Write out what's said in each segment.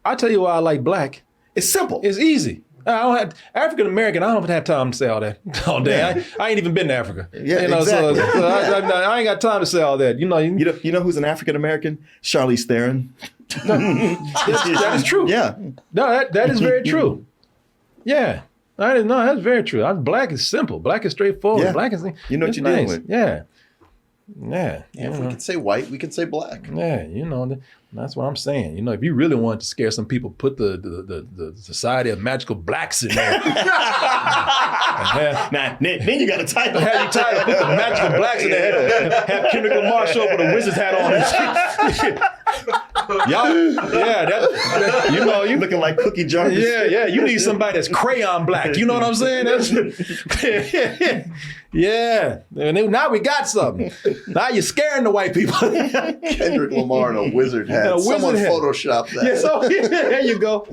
I tell you why I like black. It's simple. It's easy. I don't have African American. I don't have time to say all that all day. Yeah. I ain't even been to Africa. Yeah, exactly. exactly. So I ain't got time to say all that. You know who's an African American? Charlize Theron. that is true. Yeah. No, that is very true. Yeah. That's very true. Black is simple. Black is straightforward. Yeah. Black is You know what you're nice. dealing with. Yeah. Yeah. If we can say white, we can say black. Yeah, that's what I'm saying. If you really want to scare some people, put the Society of Magical Blacks in there. Then you got a title. Have you title, put the Magical Blacks in there. Have Kendrick Lamar show up with a wizard's hat on and shit. Y'all, you looking like Cookie Jarvis. Yeah, you need somebody that's crayon black. You know what I'm saying? Yeah. And now we got something. Now you're scaring the white people. Kendrick Lamar in a wizard hat. Someone photoshopped that. Yeah, there you go.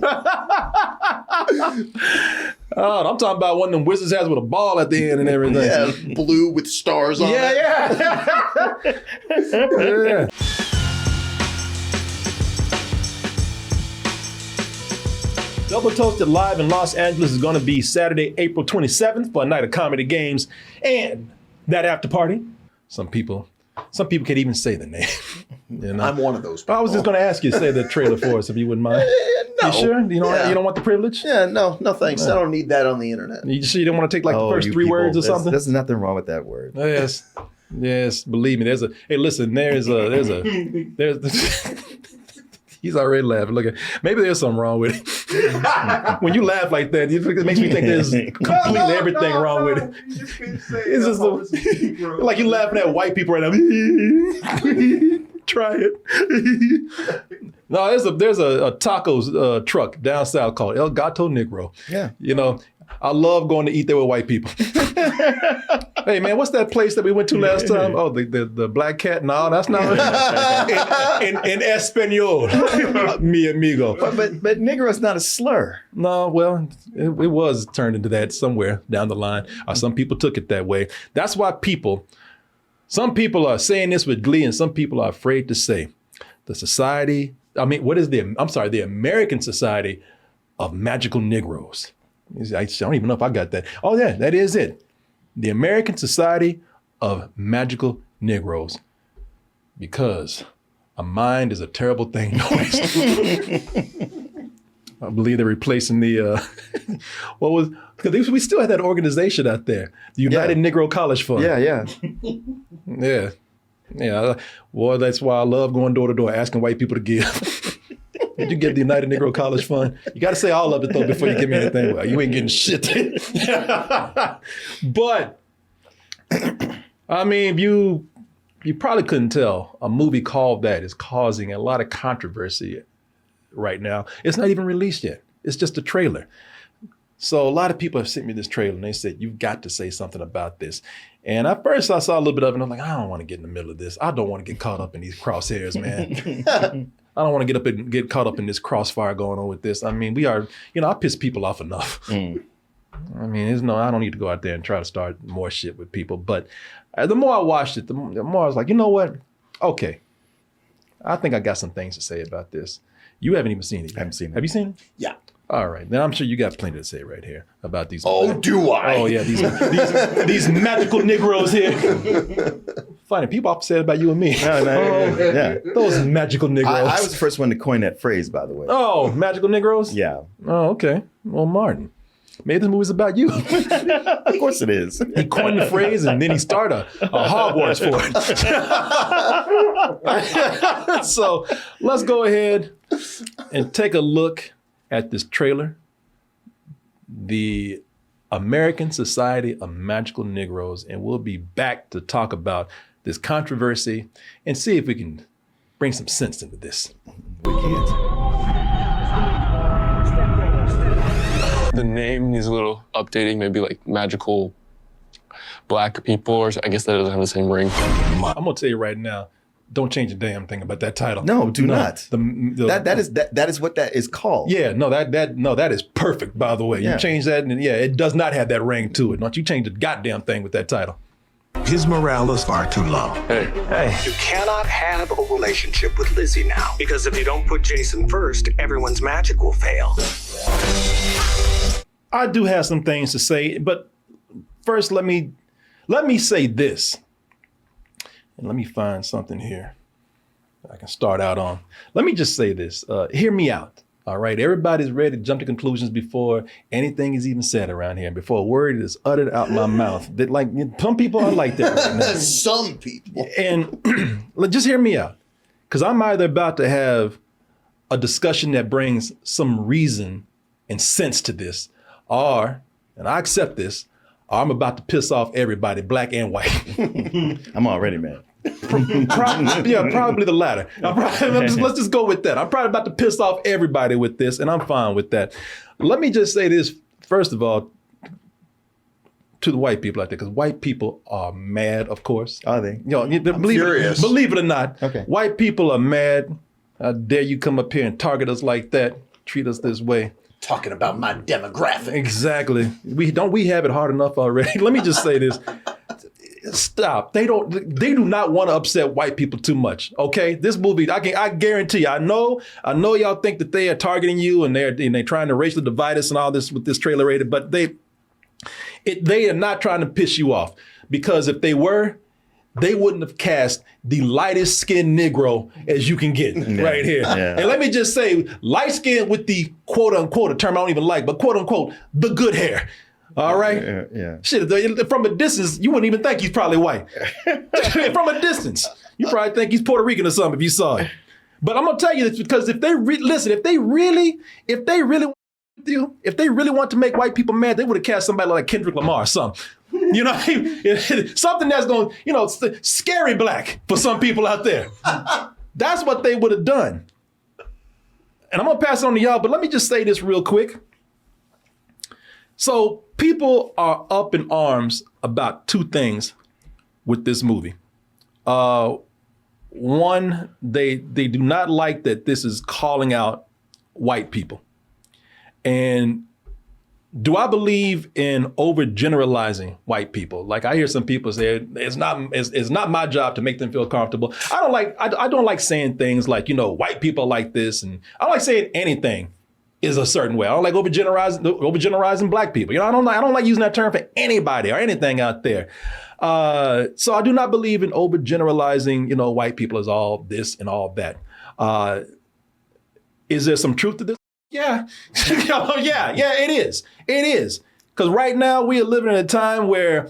Oh, I'm talking about one of them wizards hats with a ball at the end and everything. Yeah, blue with stars on it. Yeah. Double Toasted Live in Los Angeles is going to be Saturday, April 27th for a night of comedy games and that after party. Some people can't even say the name. I'm one of those people. I was just going to ask you to say the trailer for us if you wouldn't mind. No. You sure? You don't want the privilege? Yeah, no thanks. I don't need that on the internet. You sure you don't want to take the first three words or something? There's nothing wrong with that word. Yes, believe me. There's he's already laughing. Look at, maybe there's something wrong with it. When you laugh like that, it makes me think there's completely everything wrong with it. It's just like you laughing at white people right now. Try it. No, there's a tacos truck down south called El Gato Negro. Yeah. I love going to eat there with white people. Hey man, what's that place that we went to last time? Oh, the Black Cat? No, that's not in Espanol. Mi amigo. But Negro is not a slur. No, well, it was turned into that somewhere down the line. Or some people took it that way. That's why some people are saying this with glee and some people are afraid to say the American Society of Magical Negroes. I don't even know if I got that. Oh yeah, that is it. The American Society of Magical Negroes. Because a mind is a terrible thing. I believe they're replacing because we still had that organization out there, the United Negro College Fund. Yeah. Yeah. Well, that's why I love going door to door, asking white people to give. Did you get the United Negro College Fund? You got to say all of it, though, before you give me anything. Well, you ain't getting shit. But, I mean, you probably couldn't tell. A movie called that is causing a lot of controversy right now. It's not even released yet. It's just a trailer. So a lot of people have sent me this trailer, and they said, you've got to say something about this. And at first, I saw a little bit of it, and I'm like, I don't want to get in the middle of this. I don't want to get caught up in these crosshairs, man. I don't want to get caught up in this crossfire going on with this. I mean, I piss people off enough. I mean, I don't need to go out there and try to start more shit with people. But the more I watched it, the more I was like, you know what? Okay. I think I got some things to say about this. You haven't even seen it yet. I haven't seen it. Have you seen it? Yeah. All right. Then I'm sure you got plenty to say right here about these. Oh, do I? Oh, yeah. These magical Negroes here. Funny, people often say it about you and me. Yeah. Those magical Negroes. I was the first one to coin that phrase, by the way. Oh, magical Negroes? Yeah. Oh, okay. Well, Martin, maybe this movie's about you. Of course it is. He coined the phrase and then he started a Hogwarts for it. So let's go ahead and take a look at this trailer. The American Society of Magical Negroes, and we'll be back to talk about this controversy and see if we can bring some sense into this. We can't. The name needs a little updating, maybe like magical black people, or I guess that doesn't have the same ring. I'm gonna tell you right now, don't change a damn thing about that title. No, do not. That is what that is called. Yeah, that is perfect, by the way. Yeah. You change that and it does not have that ring to it. Don't you change the goddamn thing with that title. His morale is far too low. Hey, You cannot have a relationship with Lizzie now, because if you don't put Jason first, everyone's magic will fail. I do have some things to say, but first let me say this. And let me find something here I can start out on. Let me just say this. Hear me out. All right. Everybody's ready to jump to conclusions before anything is even said around here, and before a word is uttered out my mouth. That, like, some people are like that right now. Some people. And just hear me out, because I'm either about to have a discussion that brings some reason and sense to this, or, and I accept this, or I'm about to piss off everybody, black and white. I'm already mad. Probably the latter. Let's just go with that. I'm probably about to piss off everybody with this, and I'm fine with that. Let me just say this, first of all, to the white people out there, because white people are mad, of course. Are they? Believe it or not, Okay. white people are mad. How dare you come up here and target us like that, treat us this way. Talking about my demographic. Exactly. We have it hard enough already. Let me just say this. Stop. They do not want to upset white people too much. Okay? This movie, I guarantee you, I know y'all think that they are targeting you and they're trying to racially divide us and all this with this trailer rated, but they are not trying to piss you off, because if they were, they wouldn't have cast the lightest skinned Negro as you can get right here. Yeah. And let me just say, light skin with the quote unquote, a term I don't even like, but quote unquote, the good hair. All right? Yeah. Shit, from a distance, you wouldn't even think he's probably white. From a distance, you probably think he's Puerto Rican or something if you saw it. But I'm gonna tell you this, because if they really want to make white people mad, they would have cast somebody like Kendrick Lamar or something. You know, something that's going, scary black for some people out there. That's what they would have done. And I'm gonna pass it on to y'all, but let me just say this real quick. So people are up in arms about two things with this movie. One, they do not like that this is calling out white people. And do I believe in overgeneralizing white people? Like, I hear some people say it's not my job to make them feel comfortable. I don't like saying things like, white people are like this, and I don't like saying anything is a certain way. I don't like overgeneralizing black people. I don't like using that term for anybody or anything out there. So I do not believe in overgeneralizing, white people as all this and all that. Is there some truth to this? Yeah. Yeah, it is. It is. Because right now we are living in a time where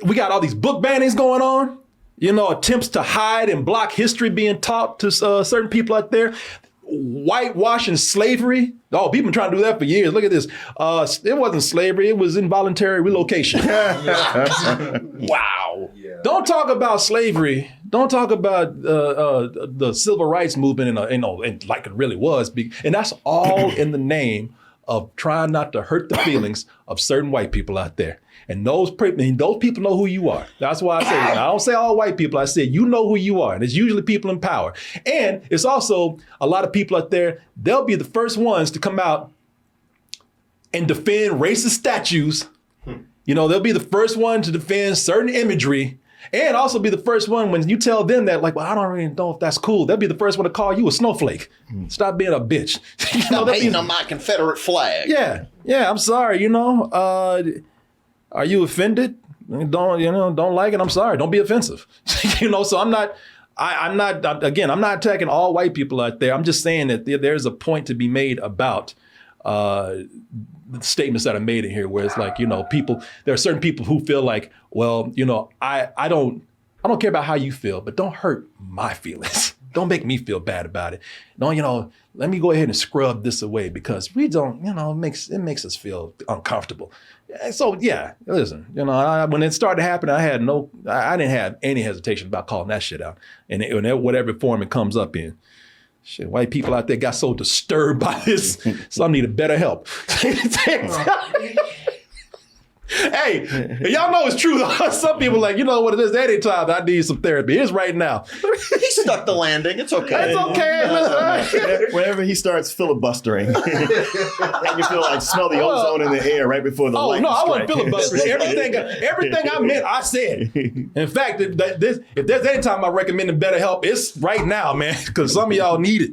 we got all these book bannings going on, attempts to hide and block history being taught to certain people out there. Whitewashing slavery. Oh, people been trying to do that for years. Look at this. It wasn't slavery. It was involuntary relocation. Wow. Yeah. Don't talk about slavery. Don't talk about the civil rights movement and like it really was. And that's all in the name of trying not to hurt the feelings of certain white people out there. And those people know who you are. That's why I say, I don't say all white people. I say, you know who you are. And it's usually people in power. And it's also a lot of people out there, they'll be the first ones to come out and defend racist statues. They'll be the first one to defend certain imagery, and also be the first one when you tell them that, like, well, I don't really know if that's cool. They'll be the first one to call you a snowflake. Stop being a bitch. Stop hating on my Confederate flag. Yeah, I'm sorry, are you offended? Don't like it. I'm sorry. Don't be offensive. So I'm not attacking all white people out there. I'm just saying that there's a point to be made about the statements that are made in here, where it's like, there are certain people who feel like, well, I don't care about how you feel, but don't hurt my feelings. Don't make me feel bad about it. No, let me go ahead and scrub this away, because we don't, it makes us feel uncomfortable. So yeah, listen, when it started happening, I didn't have any hesitation about calling that shit out, and whatever form it comes up in. Shit, white people out there got so disturbed by this, some needed better help. Hey, y'all know it's true though. Some people like, you know what it is, anytime I need some therapy. It's right now. He stuck the landing. It's okay. It's okay. Whenever he starts filibustering, and you feel like smell the ozone in the air right before the Oh light no, I wasn't strike. filibustering. Everything I meant, I said. In fact, if there's any time I recommend BetterHelp, it's right now, man, because some of y'all need it.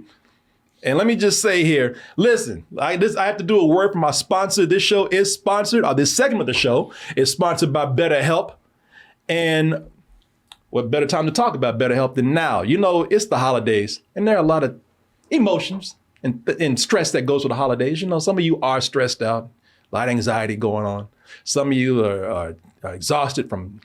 And let me just say here, listen, I have to do a word for my sponsor. This show is sponsored, or this segment of the show is sponsored by BetterHelp. And what better time to talk about BetterHelp than now? You know, it's the holidays, and there are a lot of emotions and stress that goes with the holidays. You know, some of you are stressed out, a lot of anxiety going on. Some of you are exhausted from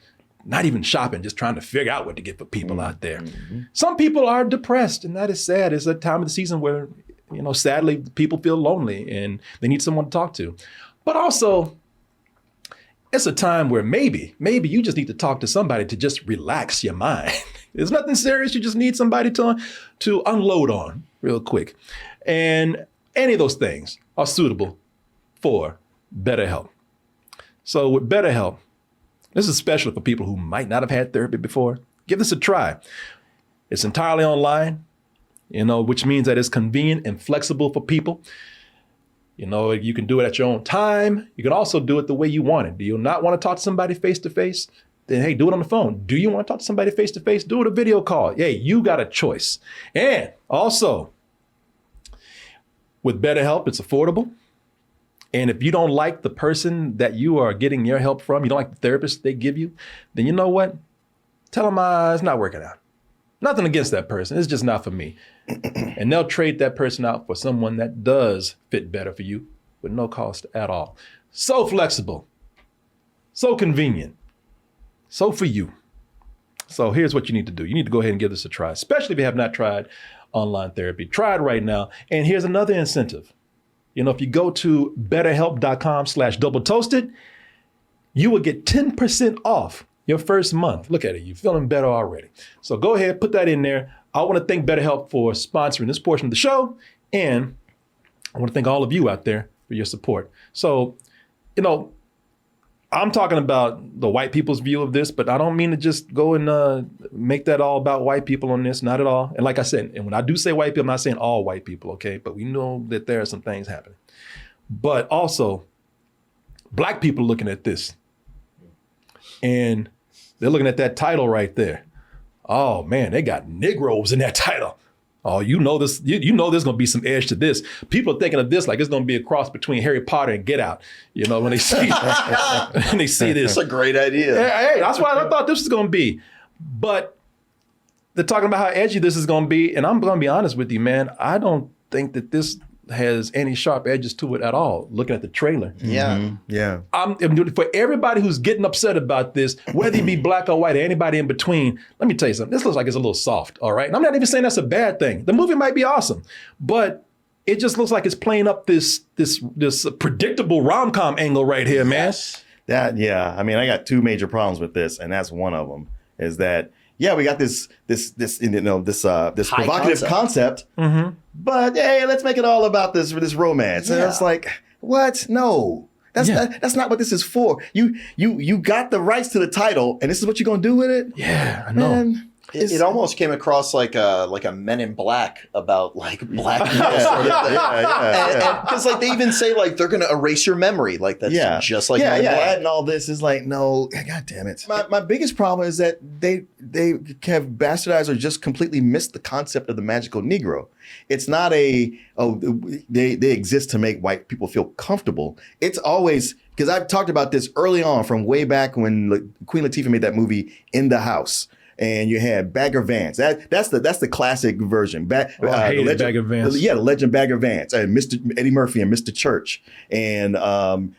not even shopping, just trying to figure out what to get for people out there. Mm-hmm. Some people are depressed, and that is sad. It's a time of the season where, you know, sadly, people feel lonely and they need someone to talk to. But also, it's a time where maybe you just need to talk to somebody to just relax your mind. It's nothing serious. You just need somebody to unload on real quick. And any of those things are suitable for BetterHelp. So with BetterHelp, this is special for people who might not have had therapy before. Give this a try. It's entirely online, you know, which means that it's convenient and flexible for people. You know, you can do it at your own time. You can also do it the way you want it. Do you not want to talk to somebody face to face? Then, hey, do it on the phone. Do you want to talk to somebody face to face? Do it a video call. Hey, you got a choice. And also, with BetterHelp, it's affordable. And if you don't like the person that you are getting your help from, you don't like the therapist they give you, then you know what? Tell them it's not working out. Nothing against that person. It's just not for me. And they'll trade that person out for someone that does fit better for you with no cost at all. So flexible, so convenient, so for you. So here's what you need to do. You need to go ahead and give this a try, especially if you have not tried online therapy. Try it right now. And here's another incentive. You know, if you go to betterhelp.com/doubletoasted, you will get 10% off your first month. Look at it. You're feeling better already. So go ahead, put that in there. I want to thank BetterHelp for sponsoring this portion of the show. And I want to thank all of you out there for your support. So, you know, I'm talking about the white people's view of this, but I don't mean to just go and make that all about white people on this, not at all. And like I said, and when I do say white people, I'm not saying all white people, okay? But we know that there are some things happening. But also, black people looking at this, and they're looking at that title right there. Oh man, they got Negroes in that title. Oh, you know this. You know there's gonna be some edge to this. People are thinking of this like it's gonna be a cross between Harry Potter and Get Out. You know, when they see this. That's a great idea. Hey, that's what I thought this was gonna be. But they're talking about how edgy this is gonna be, and I'm gonna be honest with you, man. I don't think that this has any sharp edges to it at all. Looking at the trailer. Yeah. Mm-hmm. Yeah. For everybody who's getting upset about this, whether you be black or white or anybody in between, let me tell you something. This looks like it's a little soft, all right? And I'm not even saying that's a bad thing. The movie might be awesome, but it just looks like it's playing up this predictable rom-com angle right here, man. Yes. I mean, I got two major problems with this, and that's one of them. Is that we got this provocative concept, but hey, let's make it all about this romance. And it's like, what? No. That's not what this is for. You got the rights to the title, and this is what you're gonna do with it? Yeah, I know. Man, It almost came across like a Men in Black about like black people. Because like they even say like they're gonna erase your memory. Like that's just like Men in Black. Adding all this is like, no, God damn it. My biggest problem is that they have bastardized or just completely missed the concept of the magical Negro. It's not they exist to make white people feel comfortable. It's always, because I've talked about this early on from way back when Queen Latifah made that movie In the House. And you had Bagger Vance. That's the classic version. I hated Bagger Vance. Yeah, the legend Bagger Vance. Mr. Eddie Murphy and Mr. Church. And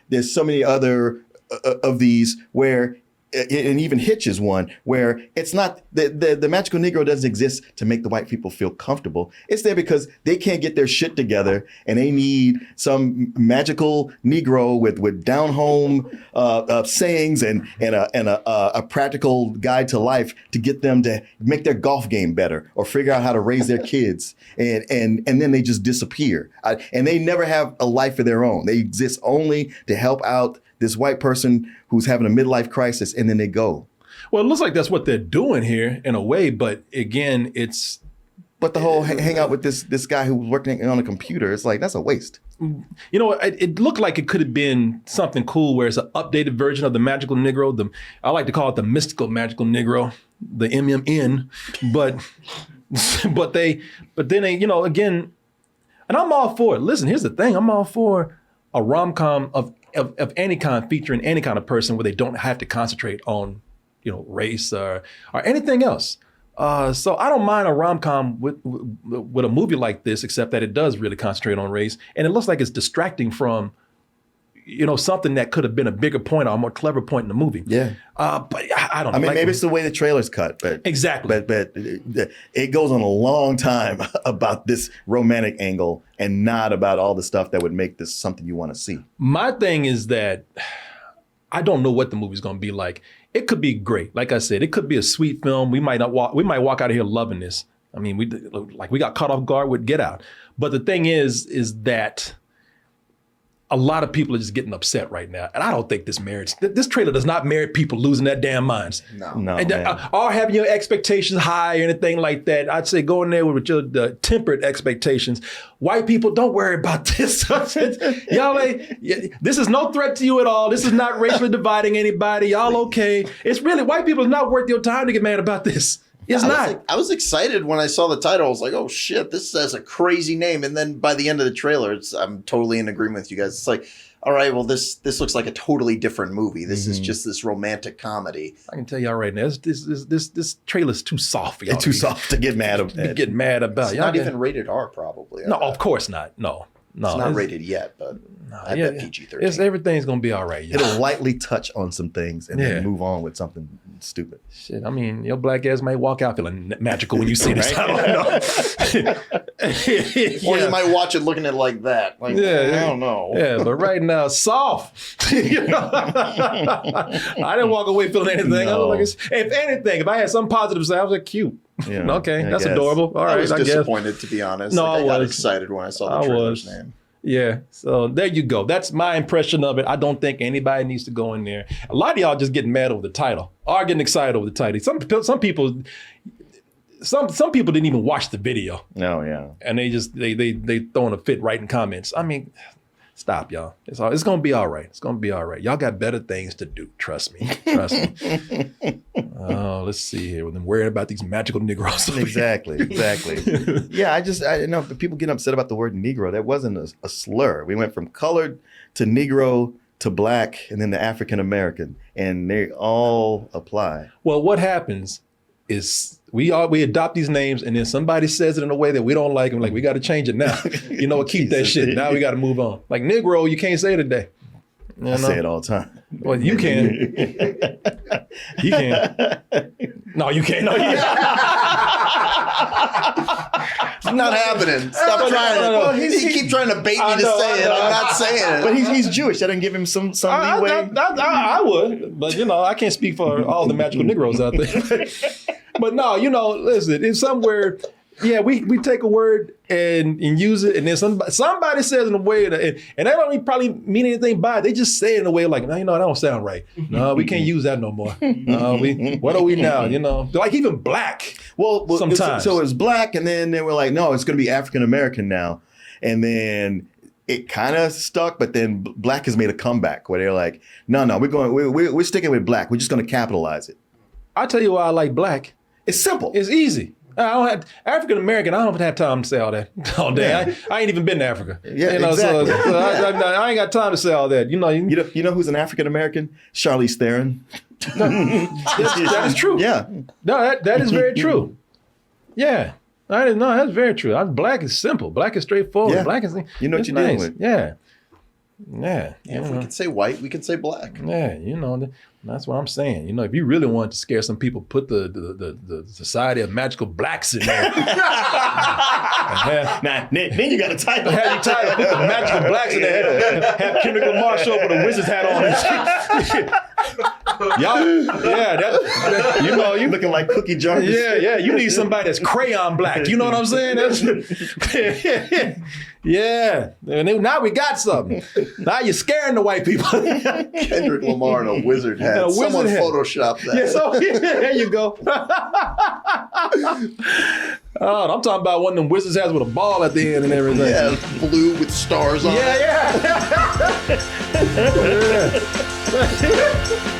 there's so many other of these where, and even Hitch is one, where it's not, the magical Negro doesn't exist to make the white people feel comfortable. It's there because they can't get their shit together and they need some magical Negro with down home sayings and a practical guide to life to get them to make their golf game better or figure out how to raise their kids. And then they just disappear. And they never have a life of their own. They exist only to help out this white person who's having a midlife crisis, and then they go. Well, it looks like that's what they're doing here in a way, but again, it's. But the whole hang out with this guy who's working on a computer, it's like, that's a waste. You know, it looked like it could have been something cool where it's an updated version of the Magical Negro. I like to call it the mystical Magical Negro, the MMN. But then they, you know, again, and I'm all for it. Listen, here's the thing. I'm all for a rom-com of any kind featuring any kind of person where they don't have to concentrate on, you know, race or anything else. So I don't mind a rom-com with a movie like this, except that it does really concentrate on race. And it looks like it's distracting from, you know, something that could have been a bigger point or a more clever point in the movie. Yeah. But I don't know. I mean, like, maybe it's the way the trailer's cut, but exactly. But it goes on a long time about this romantic angle and not about all the stuff that would make this something you want to see. My thing is that I don't know what the movie's going to be like. It could be great. Like I said, it could be a sweet film. We might walk out of here loving this. I mean, we got caught off guard with Get Out. But the thing is that a lot of people are just getting upset right now. And I don't think this trailer does not merit people losing their damn minds. No, and, or having your expectations high or anything like that. I'd say go in there with your tempered expectations. White people, don't worry about this. Y'all this is no threat to you at all. This is not racially dividing anybody. Y'all okay. It's really, white people is not worth your time to get mad about this. It's not. I was excited when I saw the title. I was like, oh shit, this has a crazy name. And then by the end of the trailer, I'm totally in agreement with you guys. It's like, all right, well, this looks like a totally different movie. This is just this romantic comedy. I can tell y'all right now, this trailer's too soft for y'all. It's too soft to get mad about. Get mad about. It's not even rated R, probably. No, of course not. No. It's not rated yet, but I bet PG-13. Everything's gonna be all right. Y'all. It'll lightly touch on some things and then move on with something stupid. Shit, I mean, your black ass might walk out feeling magical when you see this. I don't know. Or you might watch it looking at it like that. Like, I don't know. Yeah, but right now, soft. You know? I didn't walk away feeling anything. No. I was like, if anything, if I had some positive to say, I was like, cute. Yeah, okay, I that's guess. adorable. All right, I was I guess. disappointed, to be honest. No, I got was. excited when I saw the trailer's name. Yeah, so there you go. That's my impression of it. I don't think anybody needs to go in there. A lot of y'all just getting mad over the title, or getting excited over the title. Some people didn't even watch the video. No, yeah. And they throwing a fit writing comments. I mean, stop, y'all. It's gonna be all right. It's gonna be all right. Y'all got better things to do. Trust me. Trust me. Let's see here. We've been worried about these magical Negroes. Exactly. Yeah, I know people get upset about the word Negro. That wasn't a slur. We went from colored to Negro to black and then to African American, and they all apply. Well, what happens is we adopt these names, and then somebody says it in a way that we don't like, and we're like, we got to change it now. You know what? Keep that shit. Now we got to move on. Like Negro, you can't say today. You know? I say it all the time. Well, you can. You can. No, you can't. No, you can't. It's not happening. Stop trying. No. He keep trying to bait me to say it. I'm not saying it. But he's Jewish. That didn't give him some leeway. I would, but you know, I can't speak for all the magical Negroes out there. But no, you know, listen, it's somewhere. Yeah, we take a word and use it, and then somebody says in a way that, and they don't even probably mean anything by it. They just say it in a way like, no, you know, that don't sound right. No, we can't use that no more. No, what are we now? You know, like even black. Well, sometimes. So it's black, and then they were like, no, it's going to be African American now, and then it kind of stuck, but then black has made a comeback where they're like, no, we're sticking with black. We're just going to capitalize it. I'll tell you why I like black. It's simple. It's easy. I don't have African American. I don't have time to say all that all day. Yeah. I ain't even been to Africa. Yeah, you know, exactly. So I ain't got time to say all that. You know who's an African American? Charlize Theron. That is true. Yeah. No, that is very true. Yeah. I didn't know. That's very true. Black is simple. Black is straightforward. Yeah. Black is you know what you're dealing with. Yeah. Yeah. If we could say white, we could say black. Yeah, you know, that's what I'm saying. You know, if you really want to scare some people, put the Society of Magical Blacks in there. Then you got a title. Have your title, put the Magical Blacks in there. Have Kendrick Lamar show up with a wizard's hat on. Y'all, yeah, you know, you Looking like Cookie Jarvis. yeah, you need somebody that's crayon black. You know what I'm saying? Yeah, and then, now we got something. Now you're scaring the white people. Kendrick Lamar in a wizard hat. A wizard Someone hat. photoshopped that. Yeah, so there you go. Oh, I'm talking about one of them wizards hats with a ball at the end and everything. Yeah, blue with stars on it. Yeah.